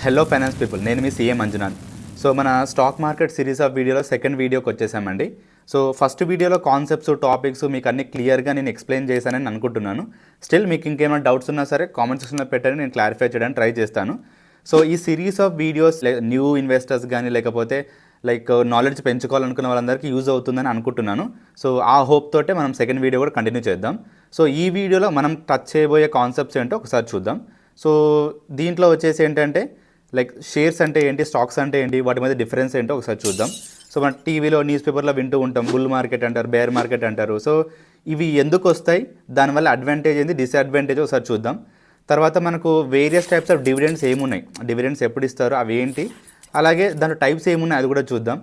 Hello finance people, నేను మీ CM Manjunath. So మన stock market series of వీడియోలో సెకండ్ వీడియోకి వచ్చేసామండి. సో ఫస్ట్ వీడియోలో కాన్సెప్ట్స్, టాపిక్స్ మీకు అన్ని క్లియర్గా నేను ఎక్స్ప్లెయిన్ చేశానని అనుకుంటున్నాను. స్టిల్ మీకు ఇంకేమైనా డౌట్స్ ఉన్నా సరే కామెంట్ సెక్షన్లో పెట్టండి, నేను క్లారిఫై చేయడానికి ట్రై చేస్తాను. సో ఈ series of videos new investors కానీ లేకపోతే నాలెడ్జ్ పెంచుకోవాలనుకున్న వాళ్ళందరికీ యూజ్ అవుతుందని అనుకుంటున్నాను. సో ఆ హోప్ తోటే మనం సెకండ్ వీడియో కూడా కంటిన్యూ చేద్దాం. సో ఈ వీడియోలో మనం టచ్ చేయబోయే కాన్సెప్ట్స్ ఏంటో ఒకసారి చూద్దాం. సో దీంట్లో వచ్చేసి ఏంటంటే షేర్స్ అంటే ఏంటి, స్టాక్స్ అంటే ఏంటి, వాటి మధ్య డిఫరెన్స్ ఏంటో ఒకసారి చూద్దాం. సో మన టీవీలో, న్యూస్ పేపర్లో వింటూ ఉంటాం, బుల్ మార్కెట్ అంటారు, బేర్ మార్కెట్ అంటారు. సో ఇవి ఎందుకు వస్తాయి, దానివల్ల అడ్వాంటేజ్ ఏంటి, డిసడ్వాంటేజ్ ఒకసారి చూద్దాం. తర్వాత మనకు వేరియస్ టైప్స్ ఆఫ్ డివిడెండ్స్ ఏమున్నాయి, డివిడెండ్స్ ఎప్పుడు ఇస్తారు అవి ఏంటి, అలాగే దాంట్లో టైప్స్ ఏమున్నాయి అది కూడా చూద్దాం.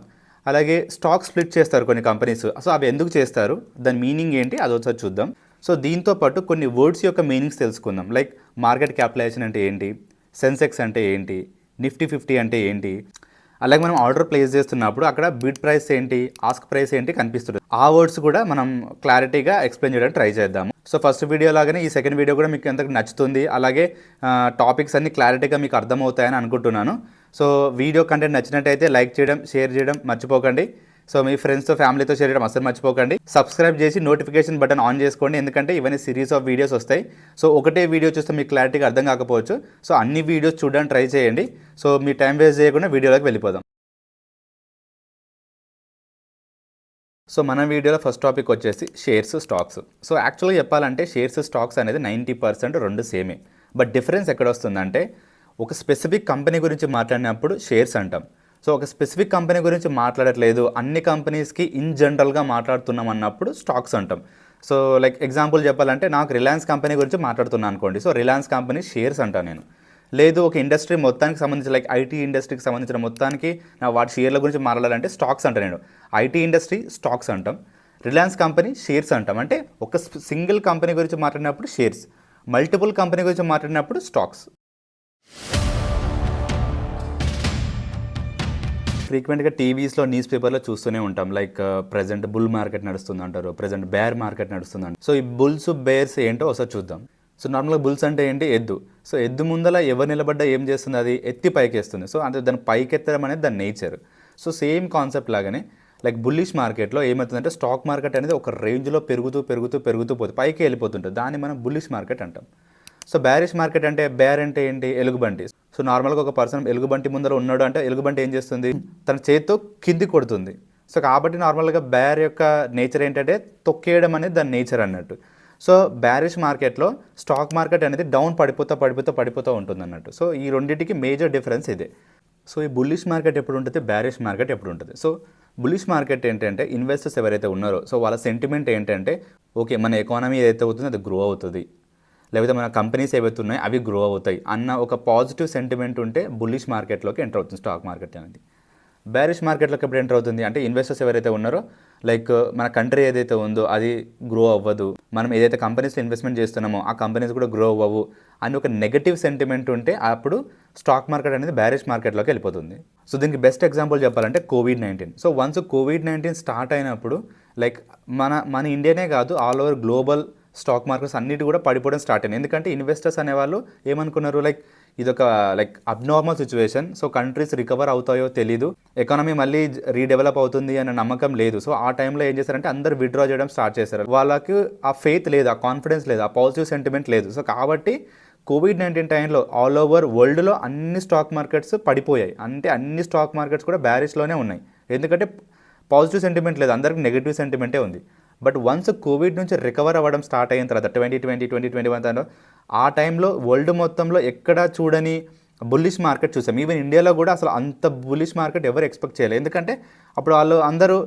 అలాగే స్టాక్ స్ప్లిట్ చేస్తారు కొన్ని కంపెనీస్, సో అవి ఎందుకు చేస్తారు, దాని మీనింగ్ ఏంటి అది ఒకసారి చూద్దాం. సో దీంతో పాటు కొన్ని వర్డ్స్ యొక్క మీనింగ్స్ తెలుసుకుందాం. మార్కెట్ క్యాపిటలైజేషన్ అంటే ఏంటి, సెన్సెక్స్ అంటే ఏంటి, నిఫ్టీ 50 అంటే ఏంటి, అలాగే మనం ఆర్డర్ ప్లేస్ చేస్తున్నప్పుడు అక్కడ బిడ్ ప్రైస్ ఏంటి, ఆస్క్ ప్రైస్ ఏంటి కనిపిస్తుంది. ఆ వర్డ్స్ కూడా మనం క్లారిటీగా ఎక్స్ప్లెయిన్ చేయడానికి ట్రై చేద్దాము. సో ఫస్ట్ వీడియో లాగానే ఈ సెకండ్ వీడియో కూడా మీకు ఎంతకు నచ్చుతుంది, అలాగే టాపిక్స్ అన్ని క్లారిటీగా మీకు అర్థమవుతాయని అనుకుంటున్నాను. సో వీడియో కంటెంట్ నచ్చినట్టయితే లైక్ చేయడం, షేర్ చేయడం మర్చిపోకండి. సో మీ ఫ్రెండ్స్తో, ఫ్యామిలీతో షేర్ చేయడం అసలు మర్చిపోకండి. సబ్స్క్రైబ్ చేసి నోటిఫికేషన్ బటన్ ఆన్ చేసుకోండి, ఎందుకంటే ఇవన్నీ సిరీస్ ఆఫ్ వీడియోస్ వస్తాయి. సో ఒకటే వీడియో చూస్తే మీకు క్లారిటీగా అర్థం కాకపోవచ్చు. సో అన్ని వీడియోస్ చూడడానికి ట్రై చేయండి. సో మీ టైం వేస్ట్ చేయకుండా వీడియోలోకి వెళ్ళిపోదాం. సో మన వీడియోలో ఫస్ట్ టాపిక్ వచ్చేసి షేర్స్, స్టాక్స్. సో యాక్చువల్గా చెప్పాలంటే షేర్స్, స్టాక్స్ అనేది 90% రెండు సేమే. బట్ డిఫరెన్స్ ఎక్కడ వస్తుందంటే, ఒక స్పెసిఫిక్ కంపెనీ గురించి మాట్లాడినప్పుడు షేర్స్ అంటాం. సో ఒక స్పెసిఫిక్ కంపెనీ గురించి మాట్లాడట్లేదు, అన్ని కంపెనీస్కి ఇన్ జనరల్గా మాట్లాడుతున్నాం అన్నప్పుడు స్టాక్స్ అంటాం. సో ఎగ్జాంపుల్ చెప్పాలంటే, నాకు రిలయన్స్ కంపెనీ గురించి మాట్లాడుతున్నాను అనుకోండి, సో రిలయన్స్ కంపెనీ షేర్స్ అంటాను నేను. లేదు ఒక ఇండస్ట్రీ మొత్తానికి సంబంధించి ఐటీ ఇండస్ట్రీకి సంబంధించిన మొత్తానికి నా వాటి షేర్ల గురించి మాట్లాడాలంటే స్టాక్స్ అంటాను నేను. ఐటీ ఇండస్ట్రీ స్టాక్స్ అంటాం, రిలయన్స్ కంపెనీ షేర్స్ అంటాం. అంటే ఒక సింగిల్ కంపెనీ గురించి మాట్లాడినప్పుడు షేర్స్, మల్టిపుల్ కంపెనీ గురించి మాట్లాడినప్పుడు స్టాక్స్. ఫ్రీక్వెంట్గా టీవీస్లో, న్యూస్ పేపర్లో చూస్తూనే ఉంటాం. ప్రజెంట్ బుల్ మార్కెట్ నడుస్తుంది అంటారు, ప్రజెంట్ బేర్ మార్కెట్ నడుస్తుంది అంటారు. సో ఈ బుల్స్, బేర్స్ ఏంటో ఒకసారి చూద్దాం. సో నార్మల్గా బుల్స్ అంటే ఏంటి, ఎద్దు. సో ఎద్దు ముందల ఎవరు నిలబడ్డా ఏం చేస్తుంది, అది ఎత్తి పైకి వేస్తుంది. సో అంటే దాన్ని పైకి ఎత్తడం అనేది దాని నేచర్. సో సేమ్ కాన్సెప్ట్ లాగానే బుల్లిష్ మార్కెట్లో ఏమవుతుందంటే, స్టాక్ మార్కెట్ అనేది ఒక రేంజ్లో పెరుగుతూ పెరుగుతూ పెరుగుతూ పోతుంది, పైకి వెళ్ళిపోతుంటుంది. దాన్ని మనం బుల్లిష్ మార్కెట్ అంటాం. సో బేరిష్ మార్కెట్ అంటే, బేర్ అంటే ఏంటి, ఎలుగుబంటి. సో నార్మల్గా ఒక పర్సన్ ఎలుగుబంటి ముందర ఉన్నాడు అంటే ఎలుగుబంటి ఏం చేస్తుంది, తన చేతితో కింది కొడుతుంది. సో కాబట్టి నార్మల్గా బేర్ యొక్క నేచర్ ఏంటంటే తొక్కేయడం అనేది దాని నేచర్ అన్నట్టు. సో బేరిష్ మార్కెట్లో స్టాక్ మార్కెట్ అనేది డౌన్ పడిపోతూ ఉంటుంది అన్నట్టు. సో ఈ రెండింటికి మేజర్ డిఫరెన్స్ ఇదే. సో ఈ బుల్లిష్ మార్కెట్ ఎప్పుడు ఉంటుంది, బేరిష్ మార్కెట్ ఎప్పుడు ఉంటుంది. సో బుల్లిష్ మార్కెట్ ఏంటంటే, ఇన్వెస్టర్స్ ఎవరైతే ఉన్నారో సో వాళ్ళ సెంటిమెంట్ ఏంటంటే, ఓకే మన ఎకానమీ ఏదైతే అవుతుందో అది గ్రో అవుతుంది, లేకపోతే మన కంపెనీస్ ఏవైతే ఉన్నాయో అవి గ్రో అవుతాయి అన్న ఒక పాజిటివ్ సెంటిమెంట్ ఉంటే బుల్లిష్ మార్కెట్లోకి ఎంటర్ అవుతుంది స్టాక్ మార్కెట్ అనేది. బేరిష్ మార్కెట్లోకి ఎప్పుడు ఎంటర్ అవుతుంది అంటే, ఇన్వెస్టర్స్ ఎవరైతే ఉన్నారో మన కంట్రీ ఏదైతే ఉందో అది గ్రో అవ్వదు, మనం ఏదైతే కంపెనీస్లో ఇన్వెస్ట్మెంట్ చేస్తున్నామో ఆ కంపెనీస్ కూడా గ్రో అవ్వవు అని ఒక నెగటివ్ సెంటిమెంట్ ఉంటే అప్పుడు స్టాక్ మార్కెట్ అనేది బేరిష్ మార్కెట్లోకి వెళ్ళిపోతుంది. సో దీనికి బెస్ట్ ఎగ్జాంపుల్ చెప్పాలంటే COVID-19. So once COVID-19 start అయినప్పుడు మన ఇండియానే కాదు, all over global stock markets అన్నిటి కూడా పడిపోవడం స్టార్ట్ అయింది. ఎందుకంటే ఇన్వెస్టర్స్ అనేవాళ్ళు ఏమనుకున్నారు, ఇదొక abnormal situation, so countries recover అవుతాయో తెలీదు, ఎకానమీ మళ్ళీ రీడెవలప్ అవుతుంది అనే నమ్మకం లేదు. సో ఆ టైంలో ఏం చేశారంటే అందరు విత్డ్రా చేయడం స్టార్ట్ చేశారు. వాళ్ళకి ఆ ఫెయిత్ లేదు, ఆ కాన్ఫిడెన్స్ లేదు, ఆ పాజిటివ్ సెంటిమెంట్ లేదు. సో కాబట్టి కోవిడ్-19 టైంలో ఆల్ ఓవర్ వరల్డ్లో అన్ని స్టాక్ మార్కెట్స్ పడిపోయాయి. అంటే అన్ని స్టాక్ మార్కెట్స్ కూడా బేరిష్లోనే ఉన్నాయి, ఎందుకంటే పాజిటివ్ సెంటిమెంట్ లేదు, అందరికి నెగిటివ్ సెంటిమెంటే ఉంది. బట్ వన్స్ కోవిడ్ నుంచి రికవర్ అవ్వడం స్టార్ట్ అయిన తర్వాత 2020, 2021 ఆ టైంలో వరల్డ్ మొత్తంలో ఎక్కడా చూడని బుల్లిష్ మార్కెట్ చూసాం. ఈవెన్ ఇండియాలో కూడా అసలు అంత బుల్లిష్ మార్కెట్ ఎవరు ఎక్స్పెక్ట్ చేయలేదు, ఎందుకంటే అప్పుడు వాళ్ళు అందరూ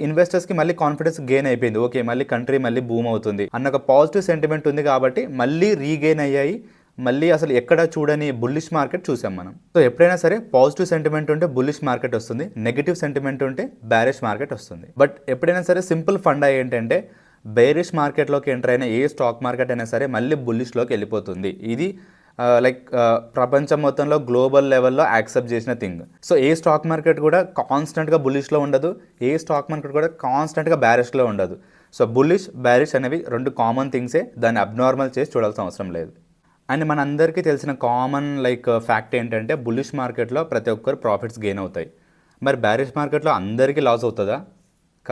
ఇన్వెస్టర్స్కి మళ్ళీ కాన్ఫిడెన్స్ గెయిన్ అయిపోయింది, ఓకే మళ్ళీ కంట్రీ మళ్ళీ బూమ్ అవుతుంది అన్న ఒక పాజిటివ్ సెంటిమెంట్ ఉంది కాబట్టి మళ్ళీ రీగెయిన్ అయ్యాయి. మళ్ళీ అసలు ఎక్కడ చూడని బుల్లిష్ మార్కెట్ చూసాం మనం. సో ఎప్పుడైనా సరే పాజిటివ్ సెంటిమెంట్ ఉంటే బుల్లిష్ మార్కెట్ వస్తుంది, నెగిటివ్ సెంటిమెంట్ ఉంటే బేరిష్ మార్కెట్ వస్తుంది. బట్ ఎప్పుడైనా సరే సింపుల్ ఫండా ఏంటంటే, బేరిష్ మార్కెట్లోకి ఎంటర్ అయిన ఏ స్టాక్ మార్కెట్ అయినా సరే మళ్ళీ బుల్లిష్లోకి వెళ్ళిపోతుంది. ఇది ప్రపంచం మొత్తంలో గ్లోబల్ లెవెల్లో యాక్సెప్ట్ చేసిన థింగ్. సో ఏ స్టాక్ మార్కెట్ కూడా కాన్స్టెంట్గా బుల్లిష్లో ఉండదు, ఏ స్టాక్ మార్కెట్ కూడా కాన్స్టెంట్గా బేరిష్లో ఉండదు. సో బుల్లిష్, బేరిష్ అనేవి రెండు కామన్ థింగ్సే, దాన్ని అబ్నార్మల్ చేసి చూడాల్సిన అవసరం లేదు. అండ్ మనందరికీ తెలిసిన కామన్ లైక్ ఫ్యాక్ట్ ఏంటంటే బుల్లిష్ మార్కెట్లో ప్రతి ఒక్కరు ప్రాఫిట్స్ గెయిన్ అవుతాయి. మరి బ్యారిష్ మార్కెట్లో అందరికీ లాస్ అవుతుందా?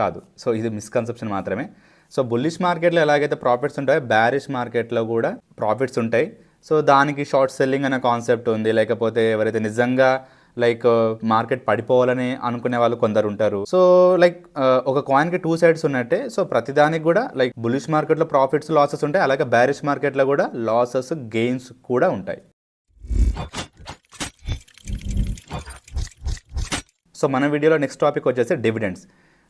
కాదు. సో ఇది మిస్కన్సెప్షన్ మాత్రమే. సో బుల్లిష్ మార్కెట్లో ఎలాగైతే ప్రాఫిట్స్ ఉంటాయో బ్యారిష్ మార్కెట్లో కూడా ప్రాఫిట్స్ ఉంటాయి. సో దానికి షార్ట్ సెల్లింగ్ అనే కాన్సెప్ట్ ఉంది. లేకపోతే ఎవరైతే నిజంగా లైక్ మార్కెట్ పడిపోవాలని అనుకునే వాళ్ళు కొందరు ఉంటారు. సో లైక్ ఒక కాయిన్కి 2 సైడ్స్ ఉన్నట్టే. సో ప్రతిదానికి కూడా లైక్ బులిష్ మార్కెట్లో ప్రాఫిట్స్ లాసెస్ ఉంటాయి, అలాగే బ్యారిష్ మార్కెట్లో కూడా లాసెస్ గెయిన్స్ కూడా ఉంటాయి. సో మన వీడియోలో నెక్స్ట్ టాపిక్ వచ్చేసి డివిడెండ్స్.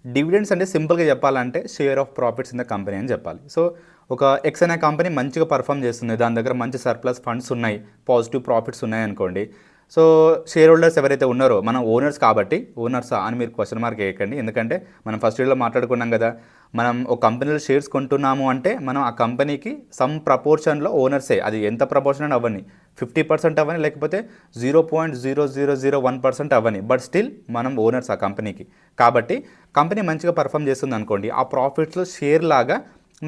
డివిడెండ్స్ అంటే సింపుల్గా చెప్పాలంటే share of profits in the company అని చెప్పాలి. సో ఒక ఎక్స్ అనే కంపెనీ మంచిగా పర్ఫామ్ చేస్తుంది, దాని దగ్గర మంచి సర్ప్లస్ ఫండ్స్ ఉన్నాయి, పాజిటివ్ ప్రాఫిట్స్ ఉన్నాయి అనుకోండి. సో షేర్ హోల్డర్స్ ఎవరైతే ఉన్నారో, మనం ఓనర్స్ కాబట్టి, ఓనర్సా అని మీరు క్వశ్చన్ మార్క్ వేయకండి. ఎందుకంటే మనం ఫస్ట్ వీడియోలో మాట్లాడుకున్నాం కదా, మనం ఒక కంపెనీలో షేర్స్ కొంటున్నాము అంటే మనం ఆ కంపెనీకి సమ్ ప్రపోర్షన్లో ఓనర్సే. అది ఎంత ప్రపోర్షన్ అని అవ్వని, 50% అవ్వని, లేకపోతే 0.0001% అవ్వని, బట్ స్టిల్ మనం ఓనర్స్ ఆ కంపెనీకి. కాబట్టి కంపెనీ మంచిగా పర్ఫామ్ చేస్తుంది అనుకోండి, ఆ ప్రాఫిట్స్లో షేర్ లాగా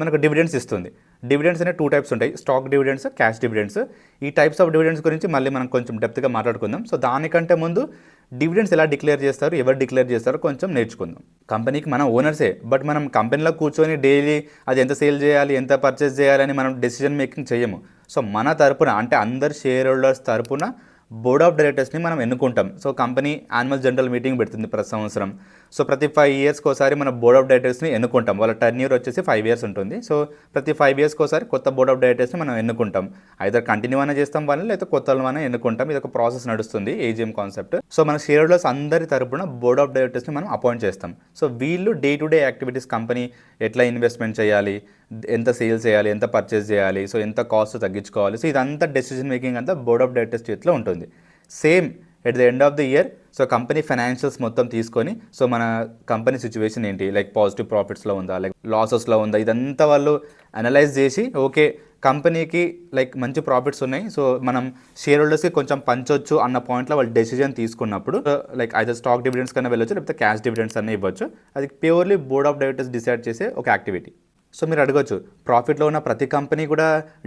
మనకు డివిడెండ్స్ ఇస్తుంది. డివిడెండ్స్ అనే 2 టైప్స్ ఉంటాయి, స్టాక్ డివిడెండ్స్, క్యాష్ డివిడెండ్స్. ఈ టైప్స్ ఆఫ్ డివిడెండ్స్ గురించి మళ్ళీ మనం కొంచెం డెప్త్గా మాట్లాడుకుందాం. సో దానికంటే ముందు డివిడెండ్స్ ఎలా డిక్లేర్ చేస్తారు, ఎవరు డిక్లేర్ చేస్తారో కొంచెం నేర్చుకుందాం. కంపెనీకి మనం ఓనర్సే, బట్ మనం కంపెనీలో కూర్చొని డైలీ అది ఎంత సేల్ చేయాలి, ఎంత పర్చేస్ చేయాలని మనం డెసిషన్ మేకింగ్ చేయము. సో మన తరపున, అంటే అందరు షేర్ హోల్డర్స్ తరపున బోర్డ్ ఆఫ్ డైరెక్టర్స్ని మనం ఎన్నుకుంటాం. So company annual general meeting పెడుతుంది ప్రతి సంవత్సరం. సో ప్రతి 5 ఇయర్స్కి ఒకసారి మన బోర్డ్ ఆఫ్ డైరెక్టర్స్ని ఎన్నుకుంటాం. వాళ్ళ టర్న్యూర్ వచ్చేసి 5 ఇయర్స్ ఉంటుంది. సో ప్రతి 5 ఇయర్స్కి ఒకసారి కొత్త బోర్డ్ ఆఫ్ డైరెక్టర్స్ని మనం ఎన్నుకుంటాం. అయితే కంటిన్యూ అయినా చేస్తాం వాళ్ళని, లేకపోతే కొత్త వాళ్ళని ఎన్నుకుంటాం. ఇది ఒక ప్రాసెస్ నడుస్తుంది, ఏజీఎం కాన్సెప్ట్. సో మన షేర్ హోల్డర్స్ అందరి తరపున బోర్డ్ ఆఫ్ డైరెక్టర్స్ని మనం అపాయింట్ చేస్తాం. సో వీళ్ళు day to day activities, company ఎట్లా ఇన్వెస్ట్మెంట్ చేయాలి, ఎంత సేల్స్ చేయాలి, ఎంత పర్చేస్ చేయాలి, సో ఎంత కాస్ట్ తగ్గించుకోవాలి, సో ఇదంతా డెసిషన్ మేకింగ్ అంతా బోర్డ్ ఆఫ్ డైరెక్టర్స్ చేతిలో ఉంటుంది. Same at the end of the year, so company financials మొత్తం తీసుకొని, సో మన కంపెనీ సిచ్యువేషన్ ఏంటి, లైక్ పాజిటివ్ ప్రాఫిట్స్లో ఉందా, లైక్ లాసెస్లో ఉందా, ఇదంతా వాళ్ళు అనలైజ్ చేసి, ఓకే కంపెనీకి లైక్ మంచి ప్రాఫిట్స్ ఉన్నాయి, సో మనం షేర్ హోల్డర్స్కి కొంచెం పంచొచ్చు అన్న పాయింట్లో వాళ్ళు డెసిజన్ తీసుకున్నప్పుడు, లైక్ అయితే స్టాక్ డివిడెండ్స్ కన్నా వెళ్ళొచ్చు, లేకపోతే క్యాష్ డివిడెండ్స్ అన్నీ ఇవ్వచ్చు. అది purely board of directors decide చేసే ఒక యాక్టివిటీ. సో మీరు అడగచ్చు, ప్రాఫిట్లో ఉన్న ప్రతి కంపెనీ కూడా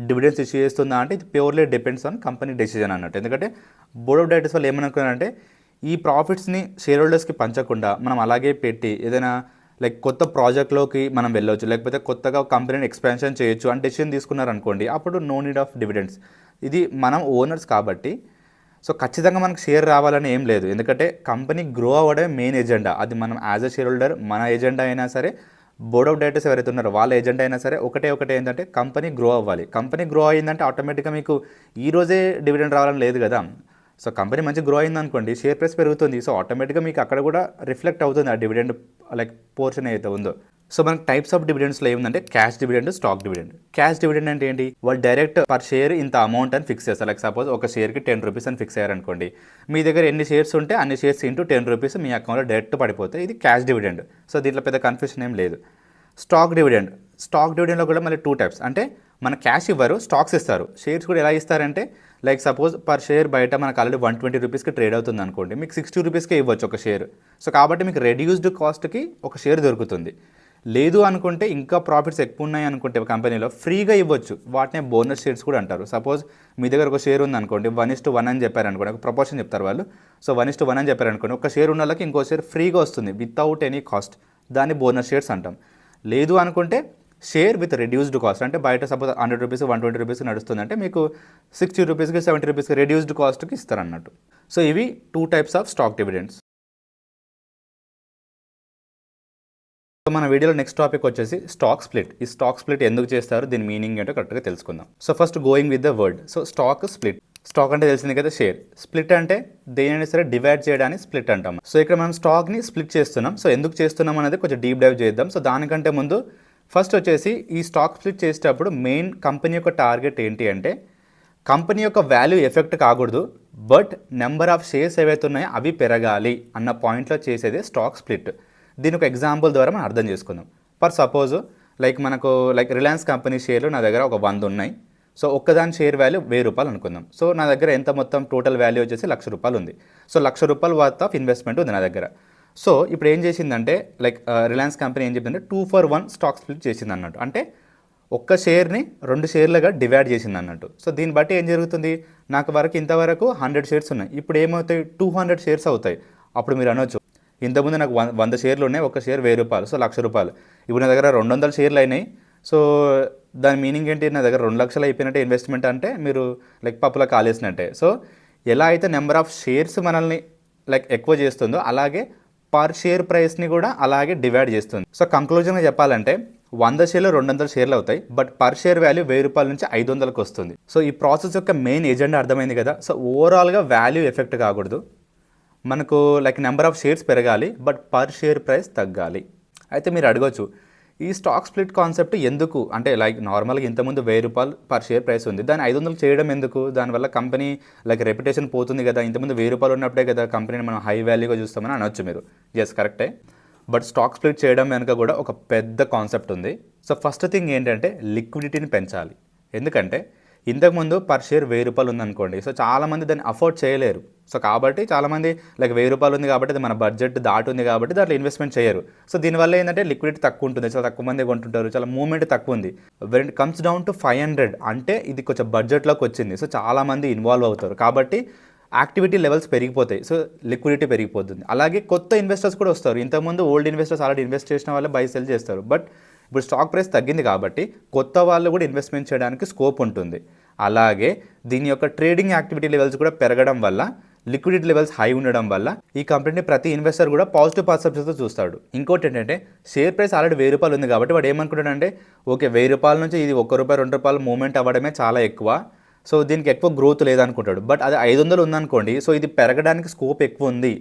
డివిడెండ్స్ ఇష్యూ చేస్తుందా అంటే, ఇది purely depends on company decision అన్నట్టు. ఎందుకంటే బోర్డ్ ఆఫ్ డైరెక్టర్స్ వాళ్ళు ఏమనుకున్నారంటే, ఈ ప్రాఫిట్స్ని షేర్ హోల్డర్స్కి పంచకుండా మనం అలాగే పెట్టి ఏదైనా లైక్ కొత్త ప్రాజెక్ట్లోకి మనం వెళ్ళొచ్చు, లేకపోతే కొత్తగా కంపెనీని ఎక్స్పాన్షన్ చేయొచ్చు అని డెసిషన్ తీసుకున్నారనుకోండి, అప్పుడు నో నీడ్ ఆఫ్ డివిడెండ్స్. ఇది మనం ఓనర్స్ కాబట్టి, సో ఖచ్చితంగా మనకు షేర్ రావాలని ఏం లేదు. ఎందుకంటే కంపెనీ గ్రో అవ్వడమే మెయిన్ ఎజెండా. అది మనం యాజ్ అ షేర్ హోల్డర్ మన ఎజెండా అయినా సరే, బోర్డ్ ఆఫ్ డైరెక్టర్స్ ఎవరైతే ఉన్నారో వాళ్ళ ఎజెండా అయినా సరే, ఒకటే ఏంటంటే కంపెనీ గ్రో అవ్వాలి. కంపెనీ గ్రో అయిందంటే ఆటోమేటిక్గా మీకు ఈ రోజే డివిడెండ్ రావాలని లేదు కదా. సో కంపెనీ మంచి గ్రో అయింది అనుకోండి, షేర్ ప్రైస్ పెరుగుతుంది, సో ఆటోమేటిక్గా మీకు అక్కడ కూడా రిఫ్లెక్ట్ అవుతుంది ఆ డివిడెండ్ లైక్ పోర్షన్ అయితే ఉందో. సో మనకి టైప్స్ ఆఫ్ డివిడెండ్స్లో ఏముందంటే cash dividend, stock dividend. Cash dividend అంటే ఏంటి, వాళ్ళు డైరెక్ట్ పర్ షేర్ ఇంత అమౌంట్ అని ఫిక్స్ చేస్తారు. లైక్ సపోజ్ ఒక షేర్కి 10 రూపీస్ అని ఫిక్స్ అయ్యారనుకోండి, మీ దగ్గర ఎన్ని షేర్స్ ఉంటే అన్ని షేర్స్ ఇంటూ 10 రూపీస్ మీ అకౌంట్లో డైరెక్ట్ పడిపోతాయి. ఇది క్యాష్ డివిడెండ్. సో దీంట్లో పెద్ద కన్ఫ్యూషన్ ఏం లేదు. స్టాక్ డివిడెండ్లో కూడా మళ్ళీ 2 టైప్స్. అంటే మన క్యాష్ ఇవ్వరు, స్టాక్స్ ఇస్తారు. షేర్స్ కూడా ఎలా ఇస్తారంటే, లైక్ సపోజ్ పర్ షేర్ బయట మనకు ఆల్రెడీ 120 రూపీస్కి ట్రేడ్ అవుతుంది అనుకోండి, మీకు 60 రూపీస్కే ఇవ్వచ్చు ఒక షేర్. సో కాబట్టి మీకు రెడ్యూస్డ్ కాస్ట్కి ఒక షేర్ దొరుకుతుంది. లేదు అనుకుంటే, ఇంకా ప్రాఫిట్స్ ఎక్కువ ఉన్నాయి అనుకుంటే కంపెనీలో ఫ్రీగా ఇవ్వచ్చు. వాటినే బోనస్ షేర్స్ కూడా అంటారు. సపోజ్ మీ దగ్గర ఒక షేర్ ఉంది అనుకోండి, 1:1 అని చెప్పారనుకోండి, ఒక ప్రపోర్షన్ చెప్తారు వాళ్ళు. సో 1:1 అని చెప్పారనుకోండి, ఒక షేర్ ఉన్న వాళ్ళకి ఇంకో షేర్ ఫ్రీగా వస్తుంది వితౌట్ ఎనీ కాస్ట్. దాన్ని బోనస్ షేర్స్ అంటాం. లేదు అనుకుంటే షేర్ విత్ రెడ్యూస్డ్ కాస్ట్. అంటే బయట సపోజ్ 100 రూపీస్ 120 రూపీస్ నడుస్తుందంటే మీకు 60 రూపీస్కి 70 రూపీస్కి రెడ్యూస్డ్ కాస్ట్కి ఇస్తారన్నట్టు. సో ఇవి 2 types of stock dividends. So మన వీడియోలో నెక్స్ట్ టాపిక్ వచ్చేసి స్టాక్ స్ప్లిట్. ఈ స్టాక్ స్ప్లిట్ ఎందుకు చేస్తారు, దీని మీనింగ్ ఏంటో కరెక్ట్గా తెలుసుకుందాం. So first going with the word. So stock split. Stock అంటే తెలిసింది కదా షేర్. స్ప్లిట్ అంటే దేనిని సరే డివైడ్ చేయడానికి స్ప్లిట్ అంటాం. సో ఇక్కడ మనం స్టాక్ని స్ప్లిట్ చేస్తున్నాం. సో ఎందుకు చేస్తున్నాం అనేది కొంచెం డీప్ డైవ్ చేద్దాం. సో దానికంటే ముందు ఫస్ట్ వచ్చేసి ఈ స్టాక్ స్ప్లిట్ చేసేటప్పుడు మెయిన్ కంపెనీ యొక్క టార్గెట్ ఏంటి అంటే, కంపెనీ యొక్క వాల్యూ ఎఫెక్ట్ కాకూడదు, బట్ నెంబర్ ఆఫ్ షేర్స్ ఏవైతే ఉన్నాయో అవి పెరగాలి అన్న పాయింట్లో చేసేదే స్టాక్ స్ప్లిట్. దీని ఒక ఎగ్జాంపుల్ ద్వారా మనం అర్థం చేసుకుందాం. ఫర్ సపోజ్ మనకు రిలయన్స్ కంపెనీ షేర్లు నా దగ్గర ఒక 100 ఉన్నాయి. సో ఒక్కదాని షేర్ వాల్యూ 1000 రూపాయలు అనుకుందాం. సో నా దగ్గర ఎంత మొత్తం టోటల్ వాల్యూ వచ్చేసి 1,00,000 రూపాయలు ఉంది. సో 1,00,000 రూపాయల వర్త్ ఆఫ్ ఇన్వెస్ట్మెంట్ ఉంది నా దగ్గర. సో ఇప్పుడు ఏం చేసిందంటే రిలయన్స్ కంపెనీ ఏం చెప్పిందంటే 2 for 1 స్టాక్ స్ప్లిట్ చేసింది అన్నట్టు. అంటే ఒక్క షేర్ని 2 షేర్లుగా డివైడ్ చేసింది అన్నట్టు. సో దీన్ని బట్టి ఏం జరుగుతుంది, నాకు ఇంతవరకు 100 షేర్స్ ఉన్నాయి, ఇప్పుడు ఏమవుతాయి 200 షేర్స్ అవుతాయి. అప్పుడు మీరు అనొచ్చు ఇంతకుముందు నాకు 100 షేర్లు ఉన్నాయి, ఒక షేర్ ₹1000, సో ₹1,00,000. ఇప్పుడు నా దగ్గర 200 షేర్లు అయినాయి. సో దాని మీనింగ్ ఏంటి, నా దగ్గర 2,00,000 అయిపోయినట్టే ఇన్వెస్ట్మెంట్ అంటే మీరు పప్పులా కాలేసినట్టే. సో ఎలా అయితే నెంబర్ ఆఫ్ షేర్స్ మనల్ని ఎక్కువ చేస్తుందో అలాగే పర్ షేర్ ప్రైస్ని కూడా అలాగే డివైడ్ చేస్తుంది. సో కంక్లూజన్గా చెప్పాలంటే 100 షేర్లు 200 షేర్లు అవుతాయి, బట్ పర్ షేర్ వాల్యూ ₹1000 నుంచి 500కి వస్తుంది. సో ఈ ప్రాసెస్ యొక్క మెయిన్ ఎజెండా అర్థమైంది కదా. సో ఓవరాల్గా వాల్యూ ఎఫెక్ట్ కాకూడదు, మనకు నెంబర్ ఆఫ్ షేర్స్ పెరగాలి, బట్ పర్ షేర్ ప్రైస్ తగ్గాలి. అయితే మీరు అడగవచ్చు ఈ స్టాక్ స్ప్లిట్ కాన్సెప్ట్ ఎందుకు అంటే నార్మల్గా ఇంతకుముందు ₹1000 పర్ షేర్ ప్రైస్ ఉంది, దాన్ని 500 చేయడం ఎందుకు, దానివల్ల కంపెనీ రెప్యుటేషన్ పోతుంది కదా, ఇంతకుముందు ₹1000 ఉన్నప్పుడే కదా కంపెనీని మనం హై వాల్యూగా చూస్తామని అనొచ్చు మీరు. ఎస్ కరెక్టే, బట్ స్టాక్ స్ప్లిట్ చేయడం వెనుక కూడా ఒక పెద్ద కాన్సెప్ట్ ఉంది. సో ఫస్ట్ థింగ్ ఏంటంటే లిక్విడిటీని పెంచాలి. ఎందుకంటే ఇంతకుముందు పర్ షేర్ ₹1000 ఉందనుకోండి, సో చాలామంది దాన్ని అఫోర్డ్ చేయలేరు. సో కాబట్టి చాలామంది ₹1000 ఉంది కాబట్టి అది మన బడ్జెట్ దాటుంది కాబట్టి దాంట్లో ఇన్వెస్ట్మెంట్ చేయరు. సో దీనివల్ల ఏంటంటే లిక్విడిటీ తక్కువ ఉంటుంది, చాలా తక్కువ మంది కొంటుంటారు, చాలా మూవ్మెంట్ తక్కువ ఉంది. When it comes down to 500 అంటే ఇది కొంచెం బడ్జెట్లోకి వచ్చింది, సో చాలామంది ఇన్వాల్వ్ అవుతారు కాబట్టి యాక్టివిటీ లెవెల్స్ పెరిగిపోతాయి, సో లిక్విడిటీ పెరిగిపోతుంది. అలాగే కొత్త ఇన్వెస్టర్స్ కూడా వస్తారు. ఇంతకుముందు ఓల్డ్ ఇన్వెస్టర్స్ ఆల్రెడీ ఇన్వెస్ట్ చేసిన వాళ్ళే బై సెల్ చేస్తారు, బట్ ఇప్పుడు స్టాక్ ప్రైస్ తగ్గింది కాబట్టి కొత్త వాళ్ళు కూడా ఇన్వెస్ట్మెంట్ చేయడానికి స్కోప్ ఉంటుంది. అలాగే దీని యొక్క ట్రేడింగ్ యాక్టివిటీ లెవెల్స్ కూడా పెరగడం వల్ల, లిక్విడిటీ లెవెల్స్ హై ఉండడం వల్ల ఈ కంపెనీని ప్రతి ఇన్వెస్టర్ కూడా పాజిటివ్ పర్సెప్షన్తో చూస్తాడు. ఇంకోటి ఏంటంటే షేర్ ప్రైస్ ఆల్రెడీ ₹1000 ఉంది కాబట్టి వాడు ఏమనుకుంటాడంటే ఓకే ₹1000 నుంచి ఇది ₹1 ₹2 మూవ్మెంట్ అవ్వడమే చాలా ఎక్కువ, సో దీనికి ఎక్కువ గ్రోత్ లేదనుకుంటాడు. బట్ అది 500 ఉందనుకోండి, సో ఇది పెరగడానికి స్కోప్ ఎక్కువ ఉంది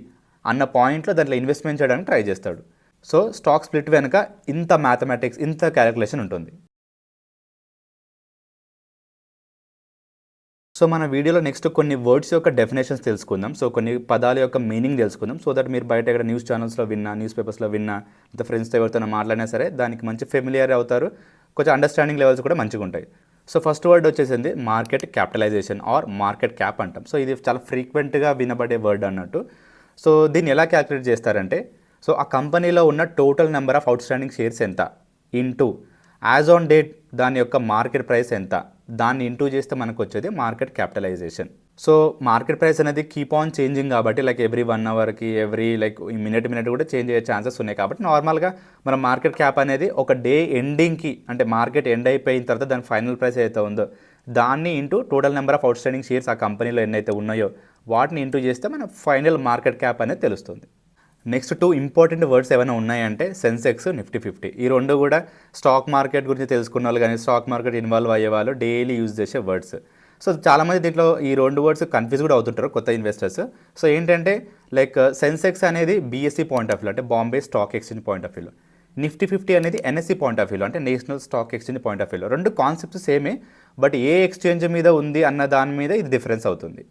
అన్న పాయింట్లో దాంట్లో ఇన్వెస్ట్మెంట్ చేయడానికి ట్రై చేస్తాడు. సో స్టాక్ స్ప్లిట్ వెనుక ఇంత మ్యాథమెటిక్స్, ఇంత క్యాలిక్యులేషన్ ఉంటుంది. సో మన వీడియోలో నెక్స్ట్ కొన్ని వర్డ్స్ యొక్క డెఫినేషన్స్ తెలుసుకుందాం. సో కొన్ని పదాల యొక్క మీనింగ్ తెలుసుకుందాం. సో దట్ మీరు బయట ఎక్కడ న్యూస్ ఛానల్స్లో విన్నా, న్యూస్ పేపర్స్లో విన్నా, ఇంత ఫ్రెండ్స్తో ఎవరితో మాట్లాడినా సరే దానికి మంచి ఫెమిలియర్ అవుతారు, కొంచెం అండర్స్టాండింగ్ లెవెల్స్ కూడా మంచిగా ఉంటాయి. సో ఫస్ట్ వర్డ్ వచ్చేసింది market capitalisation or market cap అంటాం. సో ఇది చాలా ఫ్రీక్వెంట్గా వినబడే వర్డ్ అన్నట్టు. సో దీన్ని ఎలా క్యాలిక్యులేట్ చేస్తారంటే, సో ఆ కంపెనీలో ఉన్న total number of out standing shares ఎంత ఇంటూ యాజ్ ఆన్ డేట్ దాని యొక్క మార్కెట్ ప్రైస్ ఎంత, దాన్ని ఇంటూ చేస్తే మనకు వచ్చేది మార్కెట్ క్యాపిటలైజేషన్. సో మార్కెట్ ప్రైస్ అనేది కీప్ ఆన్ చేంజింగ్ కాబట్టి ఎవ్రీ 1 అవర్కి ఎవ్రీ మినిట్ కూడా చేంజ్ అయ్యే ఛాన్సెస్ ఉన్నాయి. కాబట్టి నార్మల్గా మన మార్కెట్ క్యాప్ అనేది ఒక డే ఎండింగ్కి అంటే మార్కెట్ ఎండ్ అయిపోయిన తర్వాత దాని ఫైనల్ ప్రైస్ ఏదైతే ఉందో దాన్ని into total number of out standing shares ఆ కంపెనీలో ఎన్నైతే ఉన్నాయో వాటిని ఇంటూ చేస్తే మన ఫైనల్ మార్కెట్ క్యాప్ అనేది తెలుస్తుంది. నెక్స్ట్ 2 ఇంపార్టెంట్ వర్డ్స్ ఏమైనా ఉన్నాయంటే సెన్సెక్స్, నిఫ్టీ 50. ఈ రెండు కూడా స్టాక్ మార్కెట్ గురించి తెలుసుకున్న వాళ్ళు కానీ స్టాక్ మార్కెట్ ఇన్వాల్వ్ అయ్యే వాళ్ళు డైలీ యూజ్ చేసే వర్డ్స్. సో చాలామంది దీంట్లో ఈ 2 వర్డ్స్ కన్ఫ్యూజ్ కూడా అవుతుంటారు కొత్త ఇన్వెస్టర్స్. సో ఏంటంటే సెన్సెక్స్ అనేది బీఎస్సీ పాయింట్ ఆఫ్ వ్యూ అంటే Bombay stock exchange point of వ్యూలో, నిఫ్టీ 50 అనేది ఎన్ఎస్సీ పాయింట్ ఆఫ్ వ్యూలో అంటే national stock exchange point of వ్యూలో. రెండు కాన్సెప్ట్స్ సేమే, బట్ ఏ ఎక్స్చేంజ్ మీద ఉంది అన్న దాని మీద ఇది డిఫరెన్స్ అవుతుంది.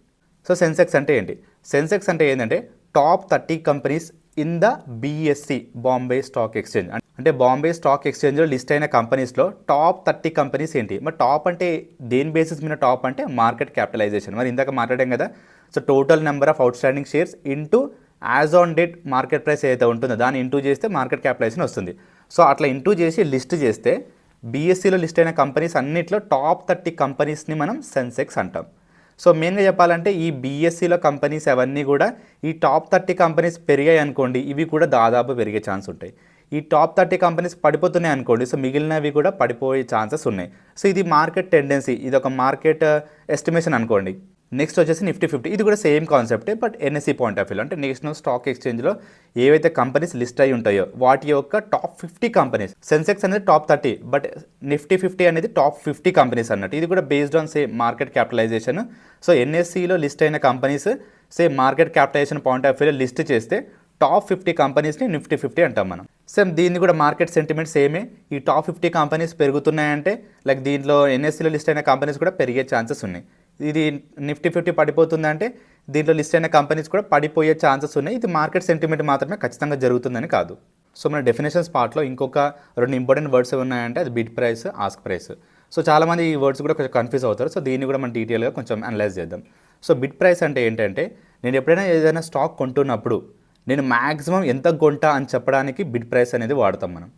సో సెన్సెక్స్ అంటే ఏంటి, సెన్సెక్స్ అంటే ఏంటంటే top 30 companies in the BSc Bombay stock exchange. అంటే బాంబే స్టాక్ ఎక్స్చేంజ్లో లిస్ట్ అయిన కంపెనీస్లో టాప్ 30 కంపెనీస్ ఏంటి. మరి టాప్ అంటే దేని బేసిస్ మీద టాప్ అంటే మార్కెట్ క్యాపిటలైజేషన్. మరి ఇందాక మాట్లాడాం కదా, so total number of out standing shares into as on date market price ఏదైతే ఉంటుందో దాన్ని ఇంటూ చేస్తే మార్కెట్ క్యాపిటలైజేషన్ వస్తుంది. సో అట్లా ఇంటూ చేసి లిస్ట్ చేస్తే బీఎస్సీలో లిస్ట్ అయిన కంపెనీస్ అన్నిట్లో టాప్ 30 కంపెనీస్ని మనం సెన్సెక్స్ అంటాం. సో మెయిన్గా చెప్పాలంటే ఈ బీఎస్సీలో కంపెనీస్ అవన్నీ కూడా ఈ టాప్ 30 కంపెనీస్ పెరిగాయి అనుకోండి, ఇవి కూడా దాదాపు పెరిగే ఛాన్స్ ఉంటాయి. ఈ టాప్ 30 కంపెనీస్ పడిపోతున్నాయి అనుకోండి, సో మిగిలినవి కూడా పడిపోయే ఛాన్సెస్ ఉన్నాయి. సో ఇది మార్కెట్ టెండెన్సీ, ఇది ఒక మార్కెట్ ఎస్టిమేషన్ అనుకోండి. నెక్స్ట్ వచ్చేసి నిఫ్టీ 50, ఇది కూడా సేమ్ కాన్సెప్టే, but NSC point of view అంటే నేషనల్ స్టాక్ ఎక్స్చేంజ్లో ఏవైతే కంపెనీస్ లిస్ట్ అయి ఉంటాయో వాటి యొక్క టాప్ 50 కంపెనీస్. సెన్సెక్స్ అనేది టాప్ 30, బట్ నిఫ్టీ 50 అనేది టాప్ 50 కంపెనీస్ అన్నట్టు. ఇది కూడా based on same market capitalisation. So ఎన్ఎస్సీలో లిస్ట్ అయిన companies same market capitalisation point of వ్యూలో లిస్ట్ చేస్తే టాప్ 50 కంపెనీస్ని నిఫ్టీ 50 అంటాం మనం. సేమ్ దీన్ని కూడా మార్కెట్ సెంటిమెంట్ సేమే, ఈ టాప్ 50 కంపెనీస్ పెరుగుతున్నాయంటే దీంట్లో ఎన్ఎస్సీలో లిస్ట్ అయిన కంపెనీస్ కూడా పెరిగే ఛాన్సెస్ ఉన్నాయి. ఇది నిఫ్టీ 50 పడిపోతుందంటే దీంట్లో లిస్ట్ అయిన కంపెనీస్ కూడా పడిపోయే ఛాన్సెస్ ఉన్నాయి. ఇది మార్కెట్ సెంటిమెంట్ మాత్రమే ఖచ్చితంగా జరుగుతుందని కాదు. సో మన డెఫినేషన్స్ పార్ట్లో ఇంకొక 2 ఇంపార్టెంట్ వర్డ్స్ ఉన్నాయంటే అది bid price, ask price. So చాలామంది ఈ వర్డ్స్ కూడా కొంచెం కన్ఫ్యూజ్ అవుతారు. సో దీన్ని కూడా మనం డీటెయిల్గా కొంచెం అనలైజ్ చేద్దాం. సో బిడ్ ప్రైస్ అంటే ఏంటంటే నేను ఎప్పుడైనా ఏదైనా స్టాక్ కొంటున్నప్పుడు నేను మ్యాక్సిమం ఎంత కొంటా అని చెప్పడానికి బిడ్ ప్రైస్ అనేది వాడతాం మనం.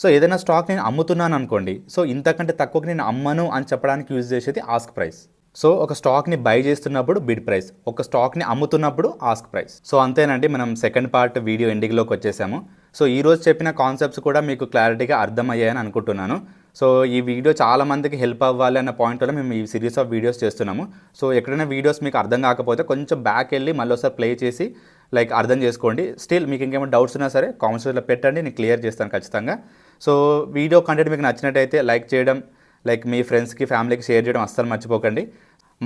సో ఏదైనా స్టాక్ నేను అమ్ముతున్నాను అనుకోండి, సో ఇంతకంటే తక్కువకి నేను అమ్మను అని చెప్పడానికి యూజ్ చేసేది ఆస్క్ ప్రైస్. సో ఒక స్టాక్ని బై చేస్తున్నప్పుడు బిడ్ ప్రైస్, ఒక స్టాక్ని అమ్ముతున్నప్పుడు ఆస్క్ ప్రైస్. సో అంతేనండి, మనం సెకండ్ పార్ట్ వీడియో ఎండింగ్లోకి వచ్చేసాము. సో ఈరోజు చెప్పిన కాన్సెప్ట్స్ కూడా మీకు క్లారిటీగా అర్థమయ్యాయని అనుకుంటున్నాను. సో ఈ వీడియో చాలా మందికి హెల్ప్ అవ్వాలి అన్న పాయింట్ వల్ల మేము ఈ సిరీస్ ఆఫ్ వీడియోస్ చేస్తున్నాము. సో ఎక్కడైనా వీడియోస్ మీకు అర్థం కాకపోతే కొంచెం బ్యాక్ వెళ్ళి మళ్ళీ ఒకసారి ప్లే చేసి లైక్ అర్థం చేసుకోండి. స్టిల్ మీకు ఇంకేమైనా డౌట్స్ ఉన్నా సరే కామెంట్స్లో పెట్టండి, నేను క్లియర్ చేస్తాను ఖచ్చితంగా. సో వీడియో కంటెంట్ మీకు నచ్చినట్టయితే లైక్ చేయడం, లైక్ మీ ఫ్రెండ్స్కి ఫ్యామిలీకి షేర్ చేయడం అస్సలు మర్చిపోకండి.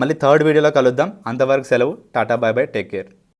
మళ్ళీ థర్డ్ వీడియోలో కలుద్దాం. అంతవరకు సెలవు. Tata, by by, take care.